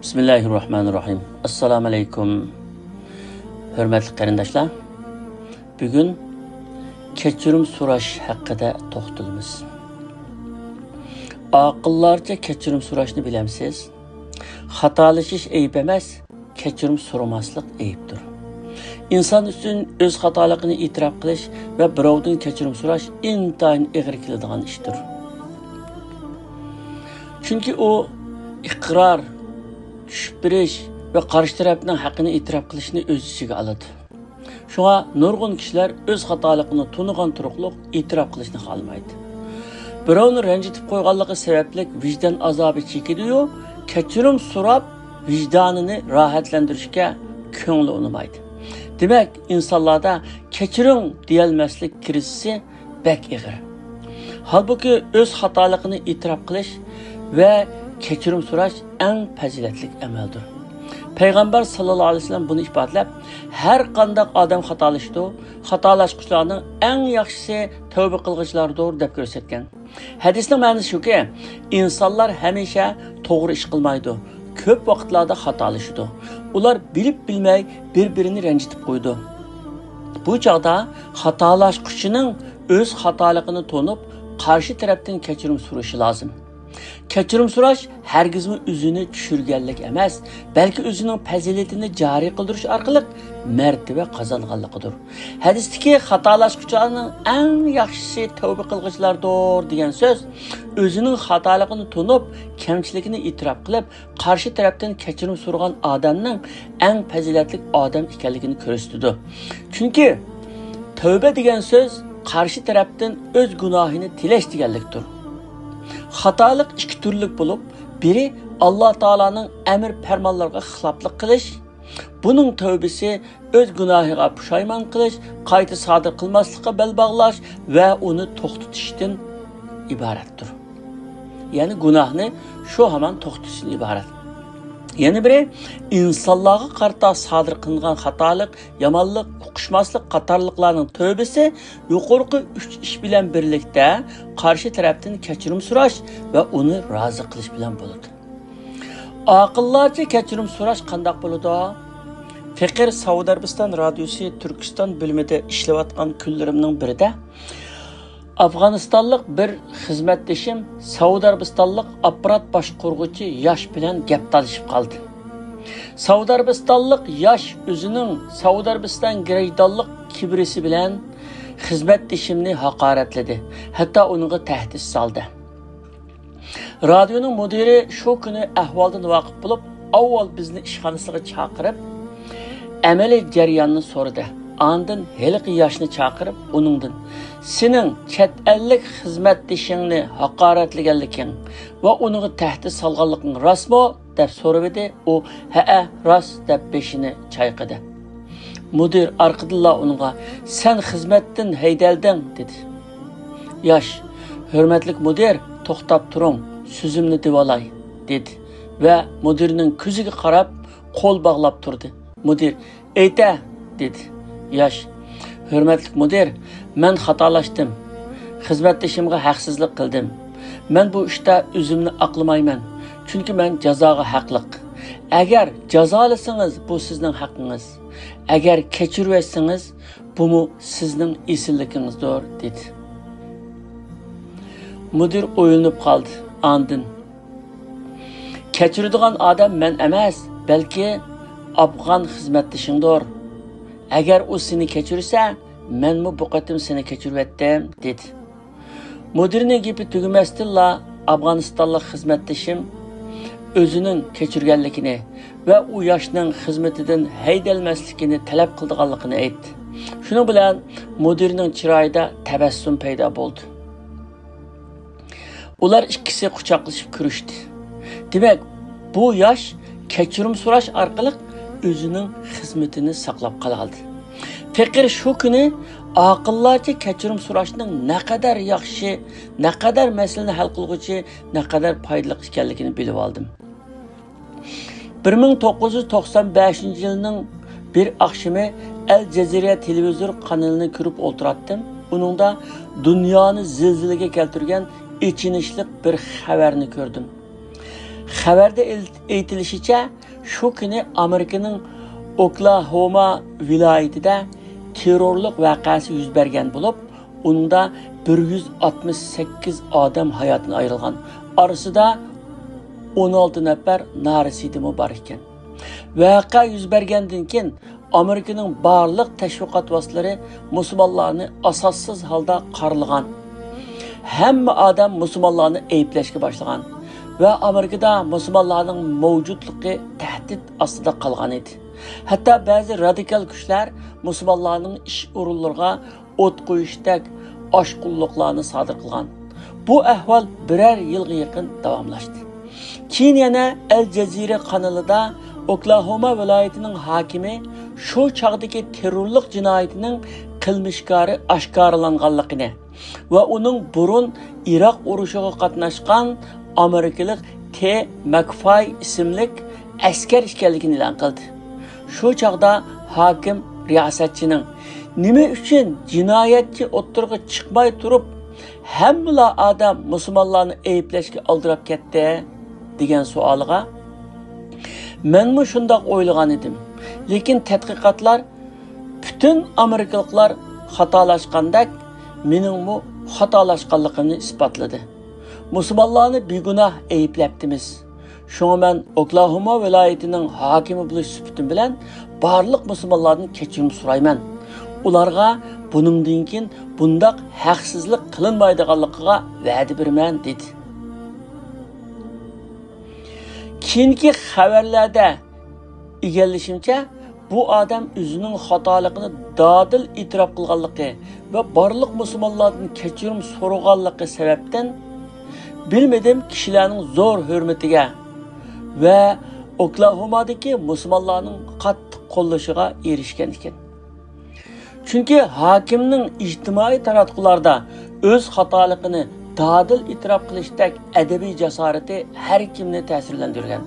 Bismillahirrahmanirrahim. Assalamu alaykum. Hürmetli qarindoshlar. Bugun kechirim so'rash haqida to'xtalamiz. Aqillarcha kechirim so'rashni bilamsiz. Xatolashish ayb emas, kechirim so'ramaslik aybdir. İnsan uchun o'z xatoligini e'tirof qilish va birovdan kechirim so'rash intayin og'ir keladigan ishdir. Chunki u iqror, tushib berish va qarshi tarafning haqqini e'tirof qilishni o'z ichiga oladi. Shunga nurg'un kishilar o'z xatoligini tunigan turuqliq e'tirof qilishni xohlamaydi. Birovni ranjitib qo'yganligi sababli vijdon azobi chekidi-yu, kechirim so'rab vijdonini rohatlantirishga ko'ngli unmaydi. Demak, insonlarda kechirim deyilmaslik krizisi bek og'ir. Halbuki o'z xatoligini e'tirof qilish ve kechirim so'rash eng fazilatli amaldir. Payg'ambar sallallohu alayhi vasallam buni ifodalab, har qanday odam xatolashdi, xatolashquchlarning eng yaxshisi tavba qilg'uvchilardir deb ko'rsatgan. Hadisning ma'nosi shuki, insonlar hamisha to'g'ri ish qilmaydi, ko'p vaqtlarda xatolashdi. Ular bilib bilmay bir-birini ranjitib qo'ydi. Bu chaqda xatolashquchining o'z xatoligini to'nib, qarshi tarafdan kechirim so'rashi lozim. Kechirim so'rash hargizmi o'zini tushirganlik emas, balki o'zining fazilatini joriy qildirish orqali martaba qozonganligidir. Hadisdagi xatolashquchilarning eng yaxshisi tavba qilg'uvchilardir degan so'z o'zining xatoligini tunib, kamchiligini e'tirof qilib, qarshi tarafdan kechirim so'ragan odamning eng fazilatli odam ekanligini ko'rsatadi. Chunki tavba degan so'z qarshi tarafdan o'z gunohini tilash deganlikdir. Xatolik ikki turlik bo'lib, biri Alloh taolaning amr farmonlariga xiloflik qilish, buning tavbasi o'z gunohiga pushaymon qilish, qayta sodir qilmaslikka bel bog'lash va uni to'xtatishdan iboratdir. Ya'ni gunohni shu hamon to'xtatishdan iborat. Yana biri insonlarga qarta sodir qilingan xatolik, yomonlik, uqishmaslik qatorliqlarning tövbesi yuqorqi 3 ish bilan birlikda qarshi tarafdan kechirim so'rash va uni rozi qilish bilan bo'ladi. Aqillarcha kechirim so'rash qanday bo'ladi? Faqir Saudiya Arabiston radiosi Turkiston bo'limida ishlayotgan kunlarimning birida Afg'onistonlik bir xizmatdoshim Saudiya Arabistonlik apparat boshqaruvchi yosh bilan gap talashib qoldi. Saudiya Arabistonlik yosh o'zining Saudiya Arabiston grajdonlik kibrisi bilan xizmatdoshimni haqoratladi, hatto unga tahdid soldi. Radioning mudiri shu kuni ahvoldan voqif bo'lib, avval bizni ishxonasiga chaqirib, amaliy jarayonni so'radi. Andın heliqi yoshni chaqirib, uningdan sening chet ellik xizmatdoshingni haqoratlaganliging va uniga tahdid solganliging rostmi deb so'radi. U ha, rost deb beshini chayqadi. Mudir orqadan unga sen xizmatdan haydalding dedi. Yosh, hurmatli mudir, to'xtab turing, so'zimni devolay dedi va mudirning ko'ziga qarab qo'l bog'lab turdi. Mudir, ayta dedi. Yosh, hurmatli mudir, men xatolashdim. Xizmatdoshimga haqsizlik qildim. Men bu ishda o'zimni aqlamayman. Chunki men jazoga haqliq. Agar jazolasangiz, bu sizning haqqingiz. Agar kechirib etsangiz, bu sizning esilligingizdir dedi. Mudir o'ylanib qoldi. Andin kechiradigan odam men emas, balki afg'on xizmatdoshingdir. Agar u seni kechirsa, men bu qatim seni kechirib etdim dedi. Mudirning gapi tugamasdilla Afg'onistonlik xizmatdoshim o'zining kechirganligini va u yoshning xizmatidan haydalmasligini talab qilganligini aytdi. Shuning bilan mudirning chiroyida tabassum paydo bo'ldi. Ular ikkisi quchoqlashib ko'rishdi. Demak, bu yosh kechirim so'rash orqali o'zining xizmatini saqlab qoldi. Faqir shu kuni aqillarcha kechirim so'rashning naqadar yaxshi, naqadar masalani hal qiluvchi, naqadar foydali ekanligini bilib oldim. 1995-yilning bir oqshimi Al Jazeera televizion kanalini ko'rib o'tiratdim. Uningda dunyoni zilzilaga keltirgan ichinishli bir xabarni ko'rdim. Xabarda aytilishicha, shu kuni Amerikaning Oklahoma viloyatida terrorlik voqeasi yuz bergan bo'lib, unda 168 odam hayotini ayrilgan. Orasida 16 nafar narisidimi bor ekan. Voqea yuz bergandan keyin Amerikaning barliq tashviqot vositalari musulmonlarni asossiz holda qaralagan. Hamma odam musulmonlarni ayblashga boshlagan va Amerikada musulmonlarning mavjudligi tahdid ostida qolgan edi. Hatto ba'zi radikal kuchlar musulmonlarning ish o'rinlariga o't qo'yishdek oshqulliqlarni sodir qilgan. Bu ahvol birer yilga yaqin davomlashdi. Keyin yana Al Jazeera kanalida Oklahoma viloyatining hokimi shu chog'dagi terrorlik jinoyatining qilmishkori oshkorlanganligini va uning burun Iroq urushiga qatnashgan amerikalik T. McFay ismli askar ekanligini e'lon qildi. Shu chog'da hokim riyosatchining nima uchun jinoyatchi o'ttirga chiqmay turib hamma odam musulmonlarni ayblashga oldirib ketdi degan savoliga menmi shundoq o'ylagan edim. Lekin tadqiqotlar bütün Amerikalıklar xatolashgandek meningmi xatolashganligimni isbotladi. Musulmonlarni begunoh ayblabdimiz. Şuna men Oklahoma viloyatining hokimi bo'lish sifatim bilan barliq musulmonlardan kechirim so'rayman. Ularga buningdan keyin bundaq haqsizlik qilinmaydiganligiga va'da beraman dedi. Keyingi xabarlarda egallashimcha bu odam o'zining xatoligini dadil e'tirof qilganligi va barliq musulmonlardan kechirim so'raganligi sababdan bilmadim kishilarning zo'r hurmatiga ve Oklahoma'daki musulmonlarning qattiq qo'llashiga erishgan ekan. Chunki hokimning ijtimoiy taratqularda o'z xatoligini dadil e'tirof qilishdek adabiy jasorati har kimni ta'sirlantirgan.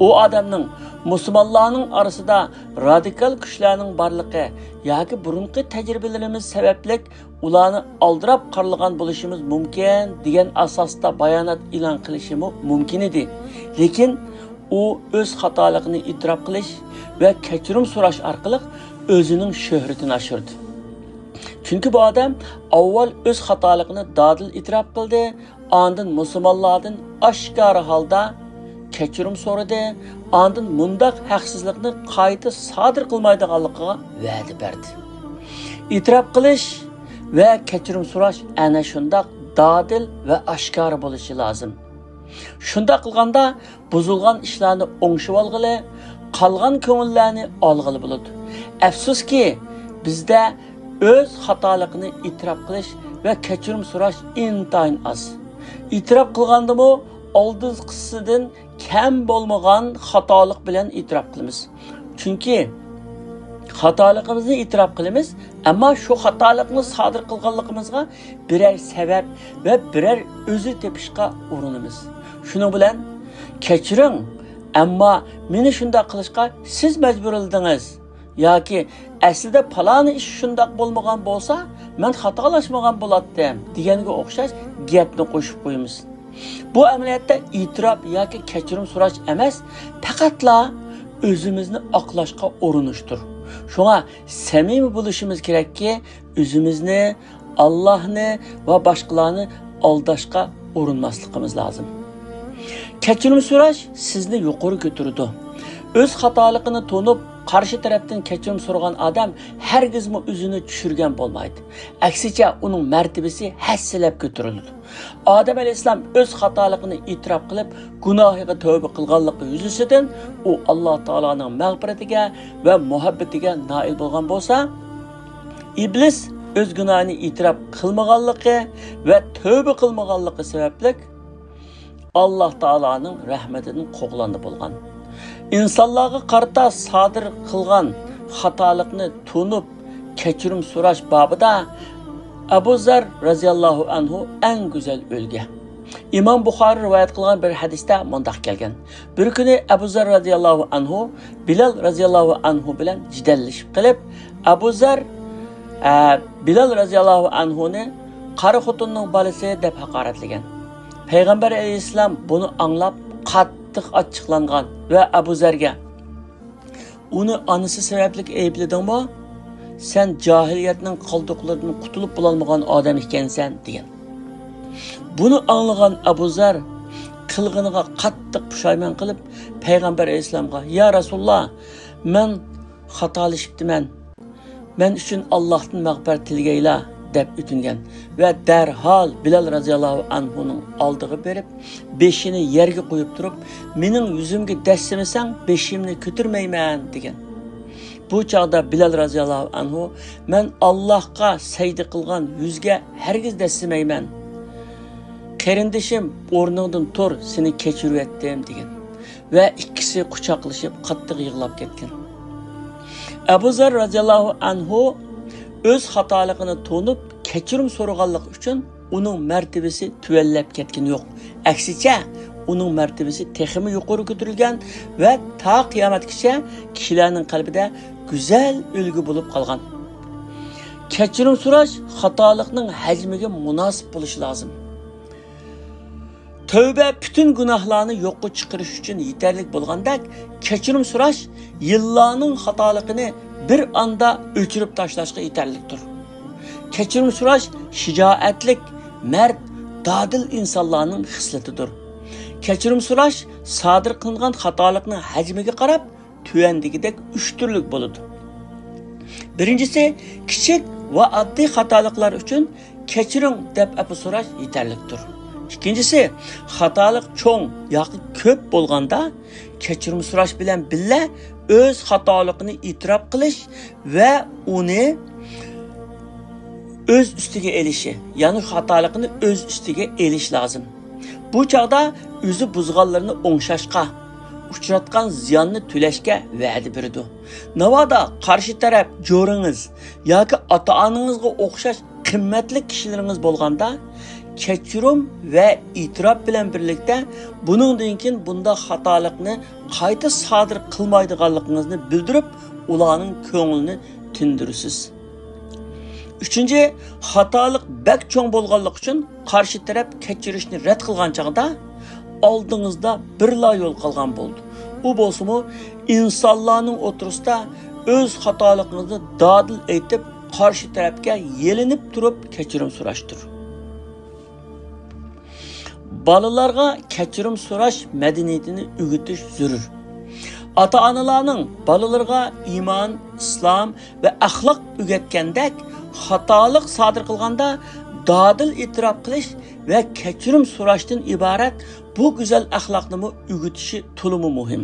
O odamning musulmonlarning orasida radikal kuchlarning borligi yoki burunqi tajribalarimiz sababli ularni aldirab qaralagan bo'lishimiz mumkin degan asosda bayonot e'lon qilishi mumkin edi. Lekin u o'z xatoligini e'tirof qilish va kechirim so'rash orqali o'zining shuhratini oshirdi. Chunki bu odam avval o'z xatoligini dadil e'tirof qildi, ondan musulmonlardan oshkora holda kechirim so'radi, ondan mundaq haqsizlikni qayta sodir qilmaydiganligiga va'da berdi. E'tirof qilish ve kechirim so'rash ana shundoq dadil ve oshkora bo'lishi lozim. Shunda qilganda buzilgan ishlarni o'ngshib olg'ili, qolgan ko'ngillarni olg'ili bo'ladi. Afsuski, bizda o'z xatoligini e'tirof qilish ve kechirim so'rash intayin az. E'tirof qilgandimi, oldinqisidan kam bo'lmagan xatolik bilan e'tirof qilamiz. Chunki xatoligimizni e'tirof qilamiz, ammo shu xatolikni sodir qilganligimizga birer sabab va birer o'zi tepishga urinamiz. Shuning bilan kechiring, ammo meni shunday qilishga siz majburladingiz yoki aslida faloni ish shunday bo'lmagan bo'lsa, men xatolashmagan bo'lardim deganga o'xshash gapni qo'shib qo'yamiz. Bu amaliyotda e'tirof yoki kechirim so'rash emas, faqatla o'zimizni oqlashga urinishdir. Şuna samimiy bo'lishimiz kerakki, o'zimizni, Allohni va boshqalarni aldashga urinmasligimiz lozim. Kechirim so'rash sizni yuqori ko'taradi. O'z xatoligini to'nib, qarshi tarafdan kechirim so'ragan odam hargizmi o'zini tushirgan bo'lmaydi. Aksicha uning martabasi hassalab ko'tariladi. Odam alayhisalom o'z xatoligini e'tirof qilib, gunohiga tavba qilganligi yuzasidan u Alloh taolaning mag'firatiga va muhabbatiga noil bo'lgan bo'lsa, iblis o'z gunohini e'tirof qilmaganligi va tavba qilmaganligi sababli Alloh taolaning rahmatidan qo'g'landi bo'lgan. İnsanlarga qarta sodir qilgan xatolikni tunib kechirim so'rash babida Abu Zar radhiyallohu anhu eng go'zal o'lga. İmam Buxoriy rivoyat qilgan bir hadisda mundaq kelgan. Bir kuni Abu Zar radhiyallohu anhu Bilal radhiyallohu anhu bilan jidallashib qilib, Abu Zar Bilal radhiyallohu anhuni qari xotinning bolasi deb haqoratlagan. Payg'ambar alayhisalom buni anglab qattiq açıqlanğan ve Abu Zer'ge onu anısı sebeplik eyibledingmi? Sen cahiliyetning qoldiqlaridan qutulib bo'lolmagan odam ekansan degan. Bunu anlagan Abu Zer qilg'iniga qattiq pushaymon qilib Payg'ambar alayhisolamga: "Ya Rasululloh, men xatolashibdiman. Men uchun Allohdan mag'firat tilgaylar" deb o'tingan ve derhal Bilal radhiyallohu anhuning oldiga berib, beshini yerga qo'yib turib, "Mening yuzimga dassamasang, beshimni ko'tarmayman" degan. Bu çağda Bilal radhiyallohu anhu: "Men Allohga sajda qilgan yuzga hargiz dassamayman. Qarindishim, o'rningdan tur, seni kechirib etdim" degan. Ve ikkisi quchoqlashib qattiq yig'lab ketgan. Abu Zer radhiyallohu anhu öz xatoligini to'nib kechirim so'raganligi uchun uning martabasi tuvallab ketgani yo'q. Aksicha, uning martabasi texmi yuqori ko'tarilgan ve ta qiyomatgacha kishilarning qalbida güzel ulgu bo'lib qolgan. Kechirim so'rash xatolikning hajmiga munosib bo'lishi lozim. Tövbe bütün günahlarını yo'qqa chiqarish uchun yetarli bo'lgandek, kechirim so'rash yillarning xatoligini bir anda o'chirib tashlashga yetarlidir. Kechirim so'rash shijoatlik, mard, dadil insonlarning xislatidir. Kechirim so'rash sodir qilingan xatolikning hajmiga qarab tuvandagidek 3 turlik bo'ladi. Birincisi, kichik va oddiy xatoliklar uchun kechirim deb so'rash yetarlidir. İkincisi, xatolik cho'ng yoki ko'p bo'lganda kechirim so'rash bilan birga o'z xatoligini e'tirof qilish va uni o'z ustiga elishi, ya'ni xatoligini o'z ustiga elish lozim. Bu chaqda o'zi buzganlarni o'ngshashga, uchratgan ziyonni to'lashga va'da berdi. Navoda qarshi taraf jo'ringiz yoki ota-onangizga o'xshash qimmatli kishilaringiz bo'lganda kechirim ve itiraf bilen birlikte bunundan keyin bunda xatolikni qayta sodir qilmaydiganligingizni bildirib, ularning ko'nglini tindirsiz. Üçüncü, xatolik bek cho'ng bo'lganligi uchun qarshi taraf kechirishni rad qilgan chaqda oldingizda birla yo'l qolgan bo'ldi. U bo'lsa-mu insonlarning o'tirisida o'z xatoligingizni dadil aytib, qarshi tarafga yelinib turib kechirim so'rashdir. Balalarga kechirim so'rash madaniyatini o'g'itish zarur. Ota-onalarning balalarga iymon, islom va axloq o'rgatgandek, xatolik sodir qilganda dadil e'tirof qilish va kechirim so'rashdan iborat bu go'zal axloqni o'g'itishi to'liq muhim.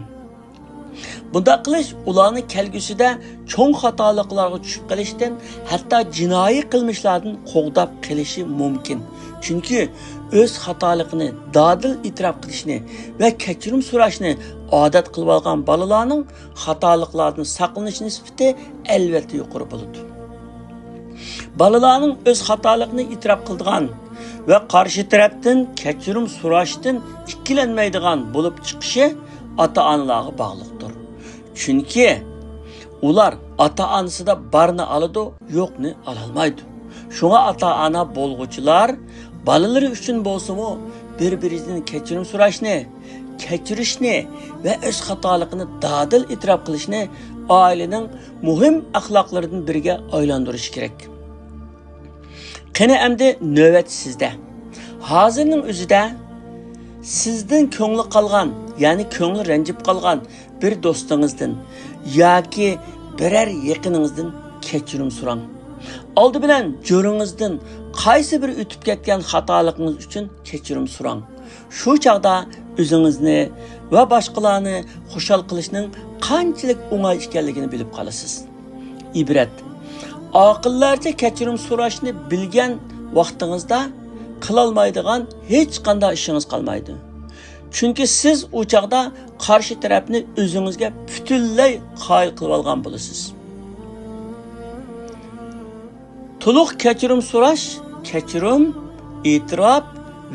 Bunda qilish ularni kelgusida cho'ng xatoliklarga tushib qolishdan, hatto jinoiy qilmishlardan qo'g'dab qilishi mumkin. Chunki o'z xatoligini dadil e'tirof qilishni va kechirim so'rashni odat qilib olgan bolalarning xatoliklardan saqlanish nisbati albatta yuqori bo'ladi. Bolalarning o'z xatoligini e'tirof qiladigan va qarshi tarafdan kechirim so'rashdan ikkilanmaydigan bo'lib chiqishi ota-onalarga bog'liqdir. Chunki ular ota-onasida barni oladi, yo'qni ololmaydi. Shunga ota-ona bo'lg'uchilar balalari uchun bo'lsa-mu bir-biridan kechirim so'rashni, kechirishni va o'z xatoligini dadil e'tirof qilishni oilaning muhim axloqlaridan biriga aylantirish kerak. Qani endi navbat sizda. Hozirning o'zida sizdan ko'ngli qolgan, ya'ni ko'ngli ranjib qolgan bir do'stingizdan yoki biror yaqiningizdan kechirim so'rang. Oldi bilan jo'ringizdan qaysi bir o'tib ketgan xatoligingiz uchun kechirim so'rang. Shu chaqda o'zingizni va boshqalarni xushal qilishning qanchalik o'ng'ay ekanligini bilib qolasiz. Ibrat. Aqllarcha kechirim so'rashni bilgan vaqtingizda qilolmaydigan hech qanday ishingiz qolmaydi. Chunki siz u chaqda qarshi tarafni o'zingizga butunlay qoyil qilib olgan bo'lasiz. To'liq kechirim so'rash, kechirim, e'tirof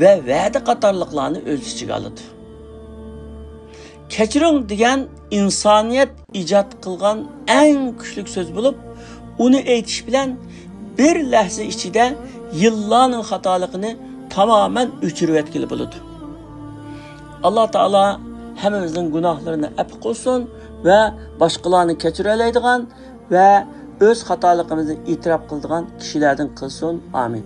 va va'da qatorliqlarni o'z ichiga oladi. Kechirim degan insoniyat ijod qilgan eng kuchli so'z bo'lib, uni aytish bilan bir lahza ichida yillarning xatoligini tamoman o'chirib etgili bo'ladi. Alloh taolo hammamizning gunohlarini af qilsin va boshqalarni kechira oladigan va o'z xatoligimizni e'tirof qiladigan kishilardan qilsin. Amin.